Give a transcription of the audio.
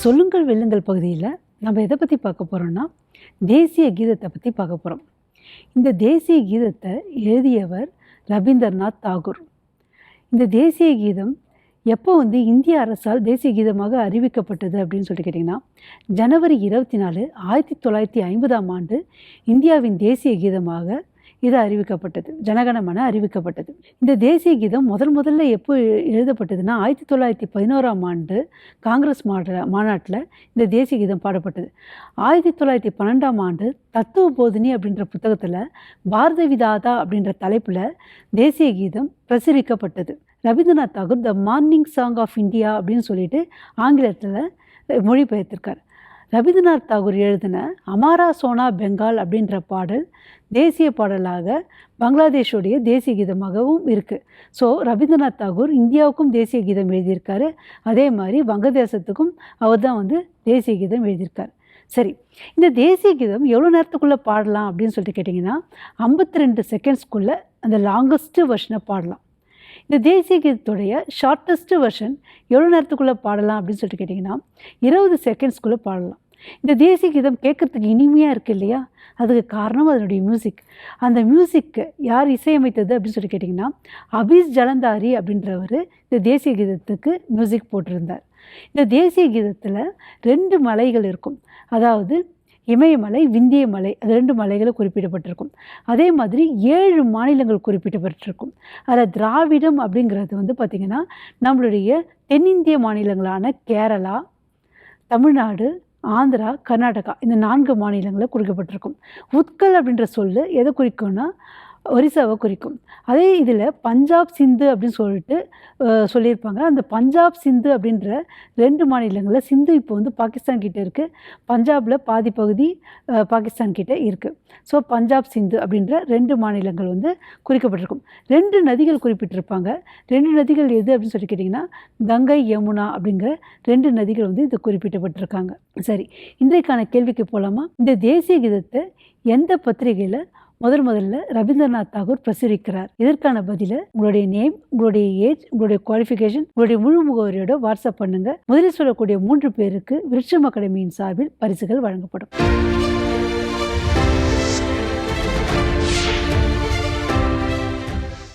சொல்லுங்கள் வெல்லுங்கள் பகுதியில் நம்ம எதை பற்றி பார்க்க போகிறோம்னா தேசிய கீதத்தை பற்றி பார்க்க போகிறோம். இந்த தேசிய கீதத்தை எழுதியவர் ரவீந்திரநாத் தாகூர். இந்த தேசிய கீதம் எப்போ இந்திய அரசால் தேசிய கீதமாக அறிவிக்கப்பட்டது அப்படின்னு சொல்லிட்டு கேட்டிங்கன்னா, ஜனவரி 24, 1950ஆம் ஆண்டு இந்தியாவின் தேசிய கீதமாக இது அறிவிக்கப்பட்டது. ஜனகணமன அறிவிக்கப்பட்டது. இந்த தேசிய கீதம் முதல்ல எப்போ எழுதப்பட்டதுன்னா 1911ஆம் ஆண்டு காங்கிரஸ் மாநாட்டில் இந்த தேசிய கீதம் பாடப்பட்டது. 1912ஆம் ஆண்டு தத்துவ போதினி அப்படின்ற புத்தகத்தில் பாரத விதாதா அப்படின்ற தலைப்பில் தேசிய கீதம் பிரசுரிக்கப்பட்டது. Rabindranath Tagore the morning song of India அப்படின்னு சொல்லிட்டு ஆங்கிலத்தில் மொழிபெயர்த்திருக்கார். ரவீந்திரநாத் தாகூர் எழுதின அமாரா சோனா பெங்கால் அப்படின்ற பாடல் தேசிய பாடலாக பங்களாதேஷோடைய தேசிய கீதமாகவும் இருக்குது. ஸோ ரவீந்திரநாத் தாகூர் இந்தியாவுக்கும் தேசிய கீதம் எழுதியிருக்காரு. அதே மாதிரி வங்கதேசத்துக்கும் அவர் தான் தேசிய கீதம் எழுதியிருக்கார். சரி, இந்த தேசிய கீதம் எவ்வளோ நேரத்துக்குள்ளே பாடலாம் அப்படின்னு சொல்லிட்டு கேட்டிங்கன்னா 52 செகண்ட்ஸ்க்குள்ளே அந்த லாங்கஸ்ட்டு வெர்ஷனை பாடலாம். இந்த தேசிய கீதத்துடைய ஷார்ட்டஸ்ட்டு வெர்ஷன் எவ்வளோ நேரத்துக்குள்ளே பாடலாம் அப்படின்னு சொல்லிட்டு கேட்டிங்கன்னா 20 செகண்ட்ஸ்க்குள்ளே பாடலாம். இந்த தேசிய கீதம் கேட்குறதுக்கு இனிமையாக இருக்குது இல்லையா? அதுக்கு காரணம் அதனுடைய மியூசிக். அந்த மியூசிக்கு யார் இசையமைத்தது அப்படின்னு சொல்லி கேட்டிங்கன்னா அபீஸ் ஜலந்தாரி அப்படின்றவர் இந்த தேசிய கீதத்துக்கு மியூசிக் போட்டிருந்தார். இந்த தேசிய கீதத்தில் 2 மலைகள் இருக்கும். அதாவது இமயமலை, விந்திய மலை, அது 2 மலைகளும் குறிப்பிடப்பட்டிருக்கும். அதே மாதிரி 7 மாநிலங்கள் குறிப்பிடப்பட்டிருக்கும். அதில் திராவிடம் அப்படிங்கிறது பார்த்திங்கன்னா நம்மளுடைய தென்னிந்திய மாநிலங்களான கேரளா, தமிழ்நாடு, ஆந்திரா, கர்நாடகா, இந்த 4 மாநிலங்களில் குறிக்கப்பட்டிருக்கும். உத்கல் அப்படின்ற சொல் எதை குறிக்கும்னா ஒரிசாவை குறிக்கும். அதே இதில் பஞ்சாப், சிந்து அப்படின்னு சொல்லிட்டு சொல்லியிருப்பாங்க. அந்த பஞ்சாப், சிந்து அப்படின்ற 2 மாநிலங்களில் சிந்து இப்போ பாகிஸ்தான் கிட்டே இருக்குது. பஞ்சாபில் பாதி பகுதி பாகிஸ்தான் கிட்டே இருக்குது. ஸோ பஞ்சாப், சிந்து அப்படின்ற 2 மாநிலங்கள் குறிக்கப்பட்டிருக்கும். 2 நதிகள் குறிப்பிட்டிருப்பாங்க. 2 நதிகள் எது அப்படின்னு சொல்லி கேட்டிங்கன்னா கங்கை, யமுனா அப்படிங்கிற 2 நதிகள் இது குறிப்பிட்டப்பட்டிருக்காங்க. சரி, இன்றைக்கான கேள்விக்கு போகலாமா? இந்த தேசிய கீதத்தை எந்த பத்திரிகையில் முதல்ல ரவீந்திரநாத் தாகூர் பிரசுரிக்கிறார்? இதற்கான பதில உங்களுடைய நேம், உங்களுடைய ஏஜ், உங்களுடைய குவாலிஃபிகேஷன், உங்களுடைய முழு முகவரியோட வாட்ஸ்அப் பண்ணுங்க. முதலில் சொல்லக்கூடிய 3 பேருக்கு விருட்சம் அகாடமியின் சார்பில் பரிசுகள் வழங்கப்படும்.